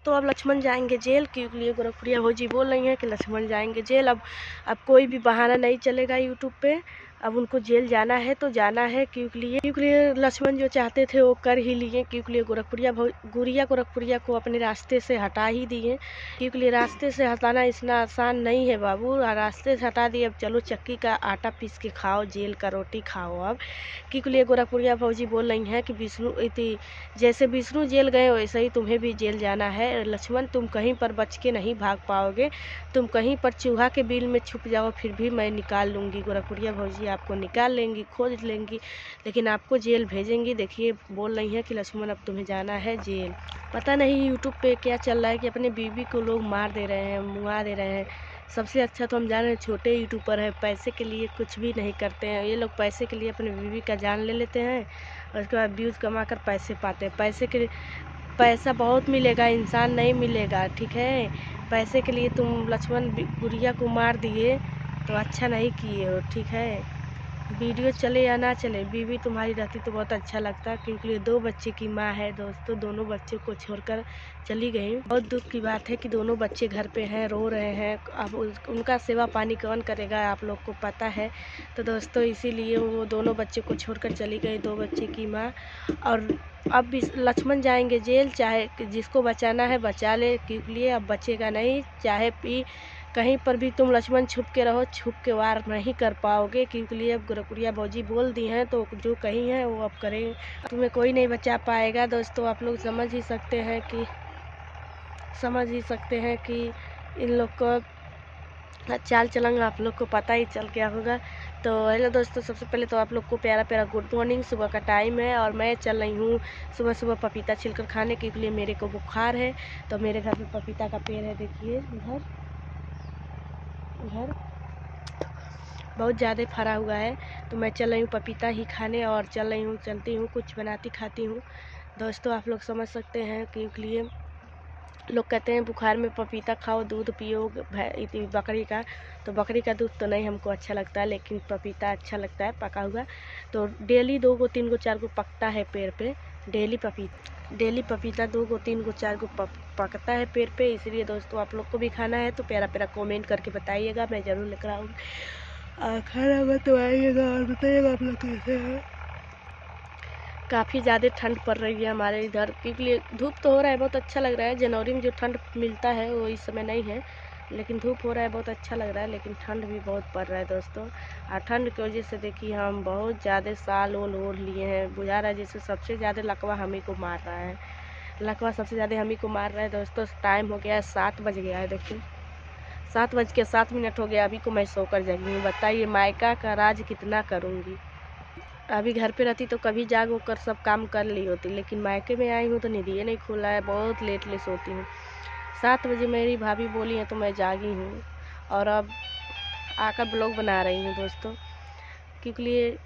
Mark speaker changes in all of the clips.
Speaker 1: तो अब लक्ष्मण जाएंगे जेल, क्योंकि गोरखपुरिया भौजी बोल रही हैं कि लक्ष्मण जाएंगे जेल। अब कोई भी बहाना नहीं चलेगा यूट्यूब पे, अब उनको जेल जाना है तो जाना है, क्योंकि लक्ष्मण जो चाहते थे वो कर ही लिए, क्योंकि गोरखपुरिया को अपने रास्ते से हटा ही दिए। क्योंकि रास्ते से हटाना इतना आसान नहीं है बाबू, रास्ते से हटा दिए, अब चलो चक्की का आटा पीस के खाओ, जेल का रोटी खाओ अब। क्योंकि गोरखपुरिया भौजी बोल रही हैं कि जैसे विष्णु जेल गए वैसे ही तुम्हें भी जेल जाना है लक्ष्मण, तुम कहीं पर बच के नहीं भाग पाओगे, तुम कहीं पर चूहा के बिल में छुप जाओ फिर भी मैं निकाल लूँगी। गोरखपुरिया भौजी आपको निकाल लेंगी, खोज लेंगी, लेकिन आपको जेल भेजेंगी। देखिए बोल रही हैं कि लक्ष्मण अब तुम्हें जाना है जेल। पता नहीं यूट्यूब पे क्या चल रहा है कि अपने बीवी को लोग मार दे रहे हैं, मुआ दे रहे हैं। सबसे अच्छा तो हम जान रहे हैं छोटे यूट्यूबर है, पैसे के लिए कुछ भी नहीं करते हैं ये लोग, पैसे के लिए अपने बीवी का जान ले लेते हैं और उसके बाद व्यूज़ कमा कर पैसे पाते हैं। पैसा बहुत मिलेगा, इंसान नहीं मिलेगा, ठीक है। पैसे के लिए तुम लक्ष्मण गुड़िया को मार दिए तो अच्छा नहीं किए हो, ठीक है। वीडियो चले या ना चले, बीवी तुम्हारी रहती तो बहुत अच्छा लगता, क्योंकि 2 बच्चे की माँ है दोस्तों, दोनों बच्चे को छोड़कर चली गई। बहुत दुख की बात है कि दोनों बच्चे घर पे हैं, रो रहे हैं। अब उनका सेवा पानी कौन करेगा, आप लोग को पता है। तो दोस्तों इसीलिए वो दोनों बच्चे को छोड़कर चली गई, 2 बच्चे की माँ। और अब भी लक्ष्मण जाएंगे जेल, चाहे जिसको बचाना है बचा ले, क्योंकि अब बचेगा नहीं। चाहे भी कहीं पर भी तुम लक्ष्मण छुप के रहो, छुप के वार नहीं कर पाओगे, क्योंकि अब गोरखपुरिया भौजी बोल दी हैं तो जो कहीं है वो अब करें, तुम्हें कोई नहीं बचा पाएगा। दोस्तों आप लोग समझ ही सकते हैं कि इन लोग को चाल चलन आप लोग को पता ही चल गया होगा। तो हेलो दोस्तों, सबसे पहले तो आप लोग को प्यारा प्यारा गुड मॉर्निंग। सुबह का टाइम है और मैं चल रही हूँ सुबह सुबह पपीता छिलकर खाने के लिए। मेरे को बुखार है तो मेरे घर में पपीता का पेड़ है, देखिए इधर बहुत ज़्यादा फरा हुआ है। तो मैं चल रही हूँ पपीता ही खाने और चलती हूँ कुछ बनाती खाती हूँ। दोस्तों आप लोग समझ सकते हैं, क्योंकि लोग कहते हैं बुखार में पपीता खाओ, दूध पियो बकरी का, तो बकरी का दूध तो नहीं हमको अच्छा लगता है, लेकिन पपीता अच्छा लगता है पका हुआ। तो डेली 2 गो 3 गो 4 गो पकता है पेड़ पे, डेली पपीता 2 गो 3 गो 4 गो पकता है पेड़ पे। इसलिए दोस्तों आप लोग को भी खाना है तो प्यारा प्यारा कमेंट करके बताइएगा, मैं ज़रूर लेकर आऊँगी। खाना होगा तो आइएगा और बताइएगा आप लोग कैसे हैं। काफ़ी ज़्यादा ठंड पड़ रही है हमारे इधर, क्योंकि धूप तो हो रहा है, बहुत अच्छा लग रहा है। जनवरी में जो ठंड मिलता है वो इस समय नहीं है, लेकिन धूप हो रहा है, बहुत अच्छा लग रहा है, लेकिन ठंड भी बहुत पड़ रहा है दोस्तों। और ठंड की वजह से देखिए हम बहुत ज़्यादा साल ओढ़ लिए हैं, बुझा रहा है जैसे सबसे ज़्यादा लकवा हम ही को मार रहा है, लकवा सबसे ज़्यादा हम ही को मार रहा है। दोस्तों टाइम हो गया है 7 बज गया है, देखिए 7:07 हो गया, अभी को मैं सोकर जगी हूँ। बताइए मायका का राज कितना करूँगी। अभी घर पे रहती तो कभी जाग होकर सब काम कर ली होती, लेकिन मायके में आई हूँ तो निधिये नहीं खुला है, बहुत लेट सोती हूँ। 7 बजे मेरी भाभी बोली है तो मैं जागी हूँ और अब आकर ब्लॉग बना रही हूँ दोस्तों, क्योंकि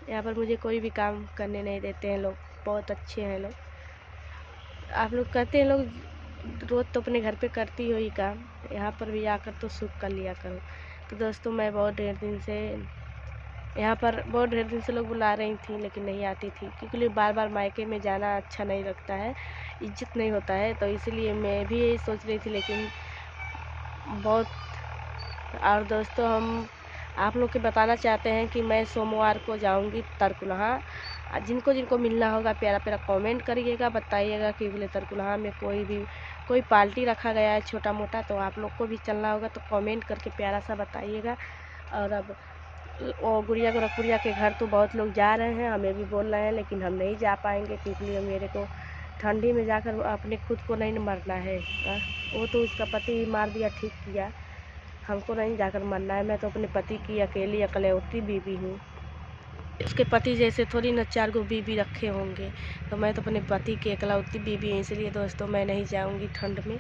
Speaker 1: यहाँ पर मुझे कोई भी काम करने नहीं देते हैं लोग, बहुत अच्छे हैं लोग। आप लोग कहते हैं लोग रोज़ तो अपने घर पे करती हो ही काम, यहाँ पर भी आकर तो सुख कर लिया करो। तो दोस्तों मैं बहुत ढेर दिन से लोग बुला रही थी लेकिन नहीं आती थी, क्योंकि बार बार मायके में जाना अच्छा नहीं लगता है, इज्जत नहीं होता है। तो इसीलिए मैं भी यही सोच रही थी, लेकिन बहुत। और दोस्तों हम आप लोग के बताना चाहते हैं कि मैं सोमवार को जाऊंगी तरकुलहा। जिनको मिलना होगा प्यारा प्यारा कमेंट करिएगा, बताइएगा कि तरकुलहा में कोई पार्टी रखा गया है छोटा मोटा, तो आप लोग को भी चलना होगा तो कमेंट करके प्यारा सा बताइएगा। और अब गोरखपुरिया के घर तो बहुत लोग जा रहे हैं, हमें भी बोल रहे हैं, लेकिन हम नहीं जा पाएंगे, क्योंकि मेरे को ठंडी में जाकर अपने खुद को नहीं मरना है। वो तो उसका पति मार दिया, ठीक किया, हमको नहीं जाकर मरना है। मैं तो अपने पति की अकेली इकलौती बीवी हूँ, उसके पति जैसे थोड़ी न 4 गो बीवी रखे होंगे, तो मैं तो अपने पति की इकलौती बीवी हूँ। इसलिए दोस्तों मैं नहीं जाऊँगी ठंड में।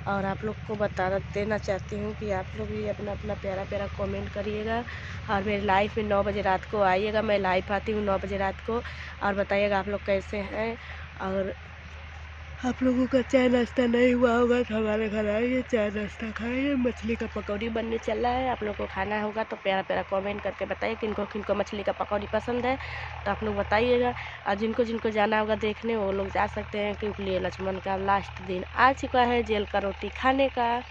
Speaker 1: और आप लोग को बता देना चाहती हूँ कि आप लोग भी अपना अपना प्यारा प्यारा कमेंट करिएगा और मेरे लाइव में 9 बजे रात को आइएगा। मैं लाइव आती हूँ 9 बजे रात को, और बताइएगा आप लोग कैसे हैं। और आप लोगों का चाय नाश्ता नहीं हुआ होगा तो हमारे घर आइए, चाय नाश्ता खाइए। मछली का पकौड़ी बनने चला है, आप लोग को खाना होगा तो प्यारा प्यारा कमेंट करके बताइए किनको किनको मछली का पकौड़ी पसंद है, तो आप लोग बताइएगा। और जिनको जिनको जाना होगा देखने वो लोग जा सकते हैं, क्योंकि लक्ष्मण का लास्ट दिन आ चुका है जेल का रोटी खाने का।